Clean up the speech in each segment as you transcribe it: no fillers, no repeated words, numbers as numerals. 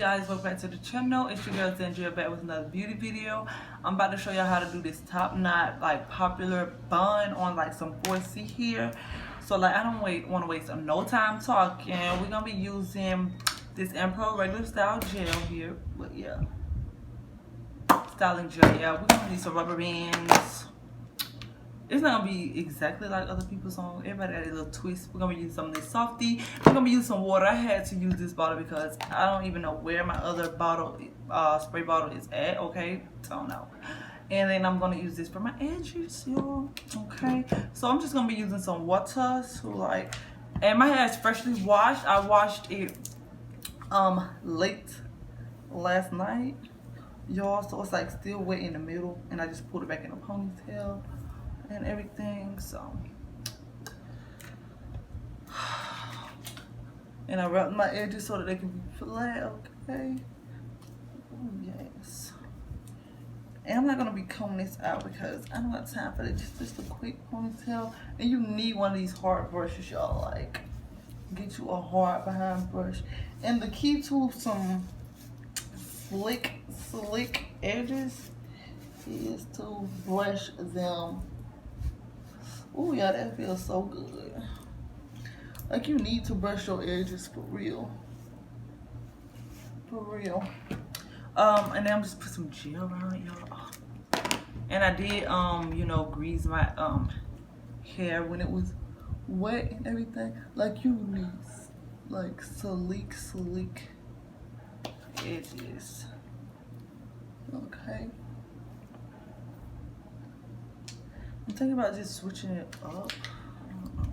guys, welcome back to the channel. It's your girl Sandra back with another beauty video. I'm about to show y'all how to do this top knot like popular bun on like some 4C here. So like I don't want to waste no time talking. We're gonna be using this Impro regular style gel here. But yeah, styling gel. Yeah, we're gonna need some rubber bands. It's not gonna be exactly like other people's on. Everybody add a little twist. We're gonna be using some of this softy. We're gonna be using some water. I had to use this bottle because I don't even know where my other bottle, spray bottle is at. Okay, don't know. And then I'm gonna use this for my edges, y'all. Okay, so I'm just gonna be using some water to like, and my hair is freshly washed. I washed it late last night, y'all. So it's like still wet in the middle, and I just pulled it back in a ponytail and everything. So and I wrapped my edges so that they can be flat. Okay. Oh yes. And I'm not gonna be combing this out because I don't have time for it. Just a quick ponytail. And you need one of these hard brushes, y'all. Like, get you a hard behind brush. And the key to some slick edges is to brush them. Oh yeah, that feels so good. Like you need to brush your edges for real. For real. And then I'm just put some gel around it, y'all. And I did you know, grease my hair when it was wet and everything. Like you need like sleek edges. Okay. I'm thinking about just switching it up. I don't know.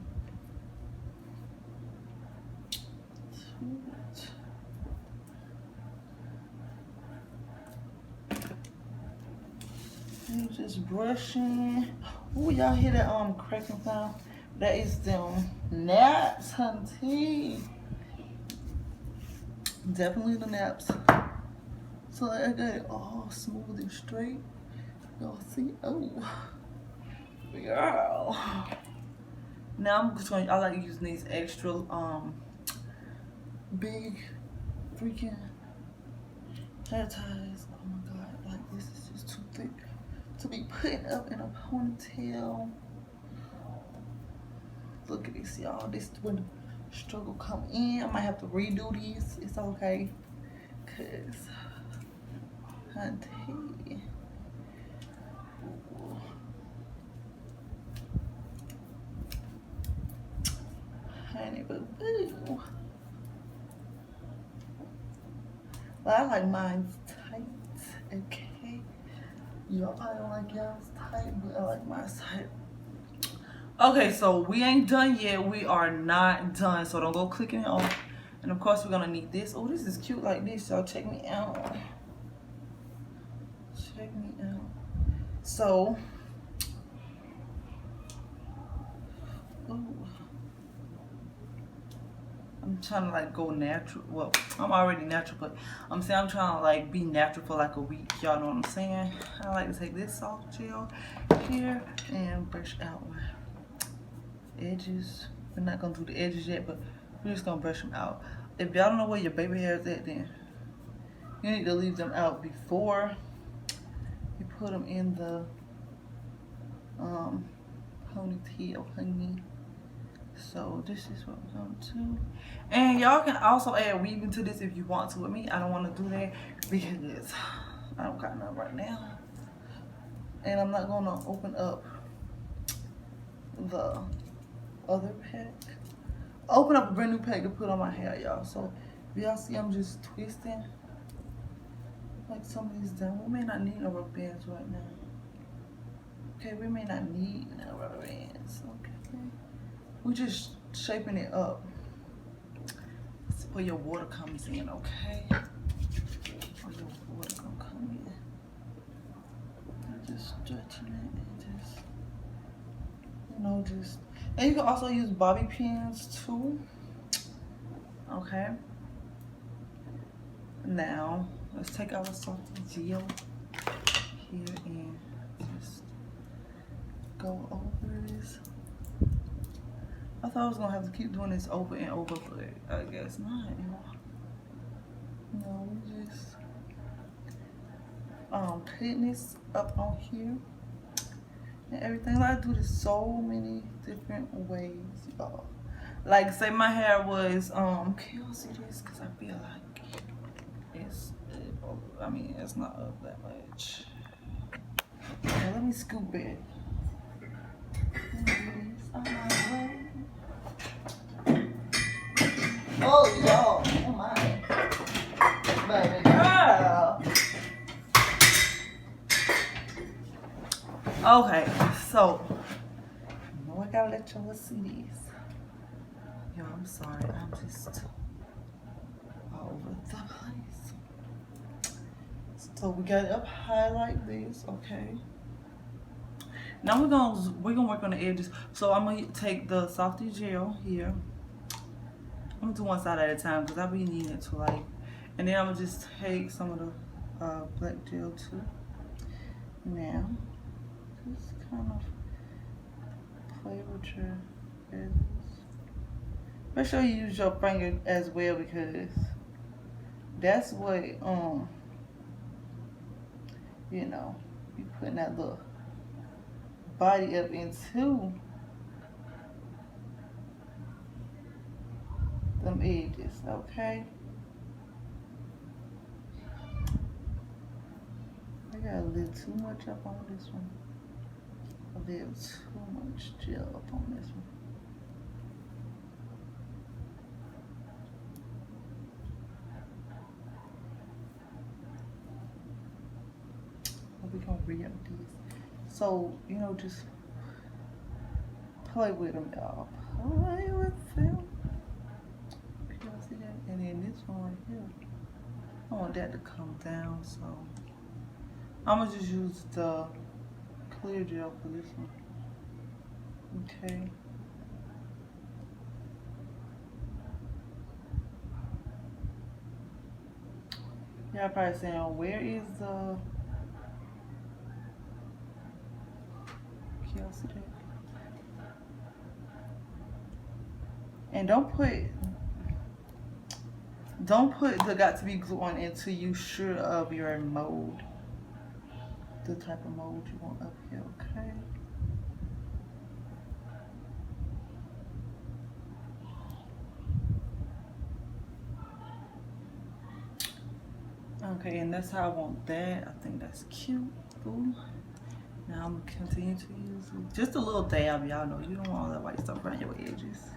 I'm just brushing. Oh, y'all hear that cracking sound? That is them naps, hunty. Definitely the naps. So I got it all smooth and straight. Y'all see? Oh. Girl. Now I'm just I like using these extra big freaking hair ties. Oh my god, like this is just too thick to be putting up in a ponytail. Look at this, y'all. This is when the struggle come in. I might have to redo these. It's okay, cause hunty. Honey boo boo. But I like mine tight, okay? Y'all probably don't like y'all's tight, but I like mine tight. Okay, so we ain't done yet. We are not done, so don't go clicking it off. And of course, we're gonna need this. Oh, this is cute like this, y'all. Check me out. Check me out. So, ooh. I'm trying to like go natural. Well, I'm already natural, but I'm saying I'm trying to like be natural for like a week. Y'all know what I'm saying? I like to take this soft gel here and brush out my edges. We're not gonna do the edges yet, but we're just gonna brush them out. If y'all don't know where your baby hair is at, then you need to leave them out before you put them in the ponytail, honey. So this is what we're going to do. And y'all can also add weaving to this if you want to. With me, I don't want to do that because I don't got none right now. And I'm not going to open up the other pack. Open up a brand new pack to put on my hair, y'all. So if y'all see, I'm just twisting like some of these done. We may not need no rubber bands right now. Okay, we may not need no rubber bands. Okay. We're just shaping it up. That's where your water comes in, okay? Where your water gonna come in. I'm just stretching it and just, you know, just. And you can also use bobby pins too. Okay. Now let's take our soft gel here and just go over this. I thought I was gonna have to keep doing this over and over, but I guess not. No, we just putting this up on here and everything. Like, I do this so many different ways, y'all. Like, say my hair was can y'all see this? Cause I feel like I mean it's not up that much. Now, let me scoop it. Oh y'all, oh my baby girl. Okay, so I gotta let y'all see these. Yo, I'm sorry, I'm just all over the place. So we got it up high like this, okay. Now we're gonna work on the edges. So I'm gonna take the softy gel here. I'm gonna do one side at a time because I be needing it to like, and then I'm gonna just take some of the black gel too. Now, just kind of play with your edges. Make sure you use your finger as well because that's what you know, you putting that little body up into them edges, okay? I got a little too much up on this one. A little too much gel up on this one. We're gonna re-up these. So, you know, just play with them, y'all. Play with them. Y'all see that? And then this one right here, I want that to come down, so I'm gonna just use the clear gel for this one. Okay. Y'all probably saying, where is the, can y'all see that? And don't put the got to be glue on until you sure of your mold. The type of mold you want up here, okay? Okay, and that's how I want that. I think that's cute. Ooh. Now I'm gonna continue to use just a little dab, y'all know. You don't want all that white stuff around your edges.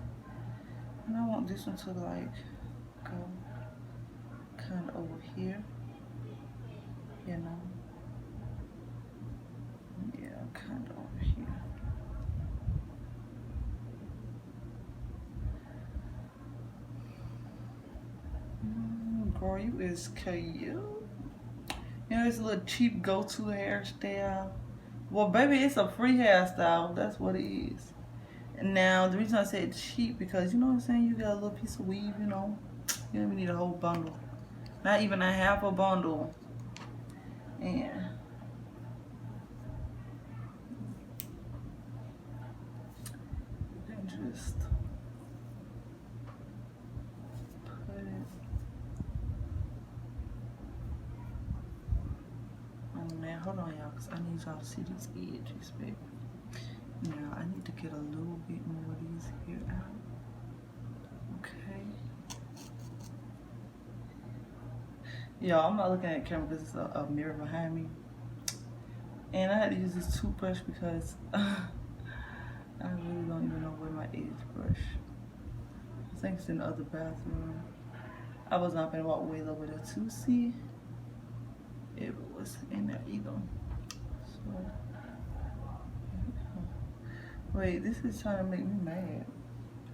And I want this one to like go kind of over here, you know. Yeah, kind of over here. Girl, you is cute. You know, it's a little cheap go-to hairstyle. Well, baby, it's a free hairstyle. That's what it is. And now, the reason I said cheap, because, you know what I'm saying? You got a little piece of weave, you know. You don't even need a whole bundle. Not even a half a bundle. And just put it on there. Hold on, y'all, because I need y'all to see these edges, baby. Now, I need to get a little bit more of these here out. Okay. Y'all, I'm not looking at the camera because it's a mirror behind me. And I had to use this toothbrush because I really don't even know where my edge brush. I think it's in the other bathroom. I was not gonna walk way over there to see if it was in there either. So, wait, this is trying to make me mad.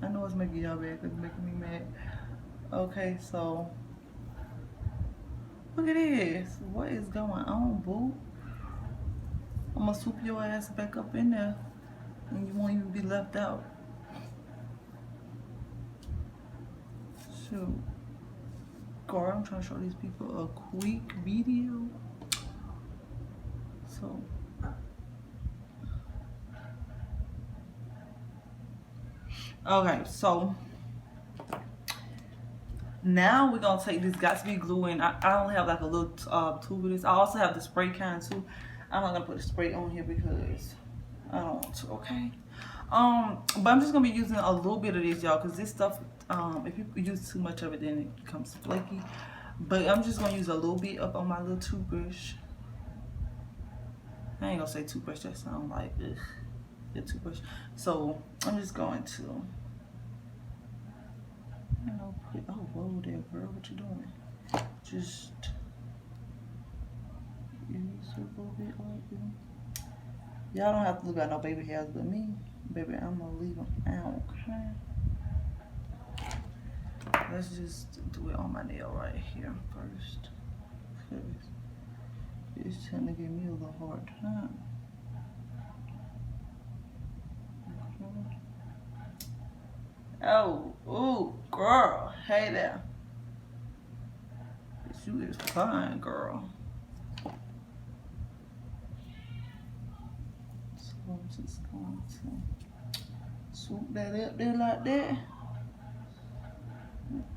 I know it's making y'all mad because it's making me mad. Okay, so look at this. What is going on, boo? I'm gonna swoop your ass back up in there and you won't even be left out. Shoot. Girl, I'm trying to show these people a quick video. So, okay, so Now we're gonna take this Got2b glue, and I only have like a little tube of this. I also have the spray kind too. I'm not gonna put the spray on here because I don't want to, okay? But I'm just gonna be using a little bit of this, y'all, because this stuff, if you use too much of it, then it becomes flaky. But I'm just gonna use a little bit up on my little toothbrush. I ain't gonna say toothbrush, that sound like ugh, the toothbrush. So I'm just going to, you know, put, oh whoa there, girl, what you doing? Just use a little bit like that. Y'all don't have to look at no baby hairs but me. Baby, I'm gonna leave them out, okay? Let's just do it on my nail right here first. Cause it's trying to give me a little hard time. Okay. Oh, ooh, girl, hey there. You is fine, girl. So I'm just going to swoop that up there like that.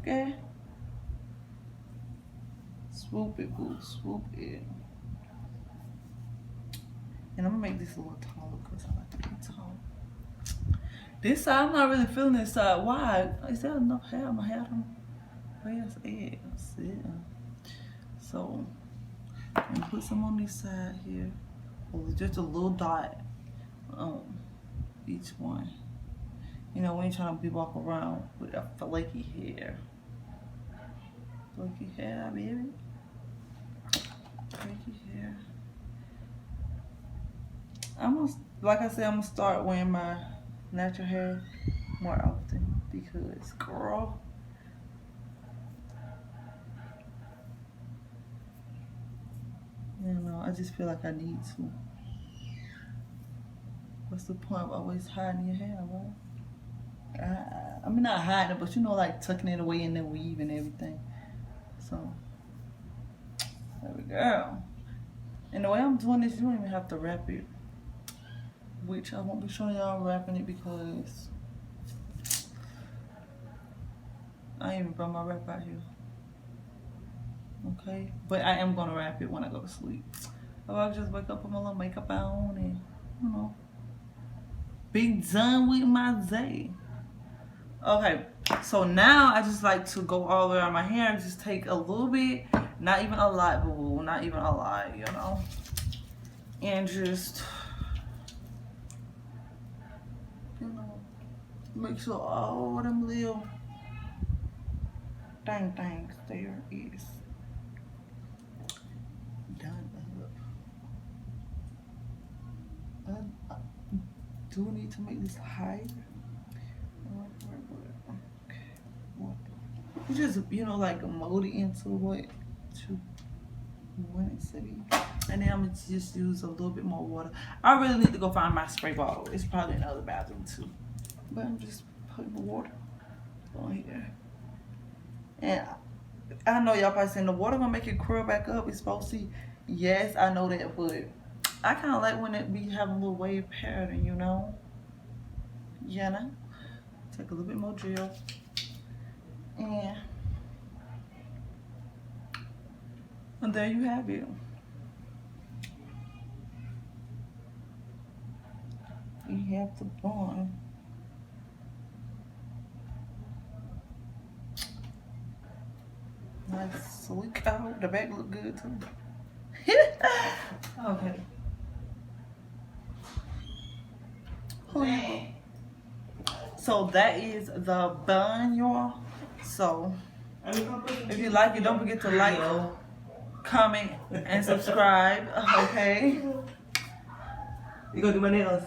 Okay. Swoop it, boo, swoop it. And I'm gonna make this a little taller because I like to be tall. This side, I'm not really feeling this side. Why? Is there enough hair? My hair don't. Where's it? That's it. So, I'm gonna put some on this side here. Just a little dot on each one. You know, we ain't trying to be walk around with a flaky hair. Flaky hair, baby. Flaky hair. Like I said, I'm gonna start wearing my natural hair more often because, girl, you know, I just feel like I need to. What's the point of always hiding your hair, right? I mean, not hiding it, but you know, like tucking it away in the weave and everything. So, there we go. And the way I'm doing this, you don't even have to wrap it. Which I won't be showing y'all wrapping it because I ain't even brought my wrap out here. Okay? But I am gonna wrap it when I go to sleep. Or I'll just wake up with my little makeup on and, you know, be done with my day. Okay, so now I just like to go all the way around my hair and just take a little bit, not even a lot, boo, not even a lot, you know, and just, you know, make sure all them little things there is done up. I do need to make this higher. You just, you know, like mold it into what you want it to be. And then I'm gonna just use a little bit more water. I really need to go find my spray bottle. It's probably in the other bathroom too. But I'm just putting the water on here. And I know y'all probably saying the water gonna make it curl back up. It's supposed to. Yes, I know that, but I kind of like when it be having a little wave pattern, you know. Yeah, know? Take a little bit more gel. And there you have it. You have the bun. Nice sleek out. The back look good too. Okay. So that is the bun, y'all. So if you like it, don't forget to like, comment, and subscribe. Okay. You gonna do my nails?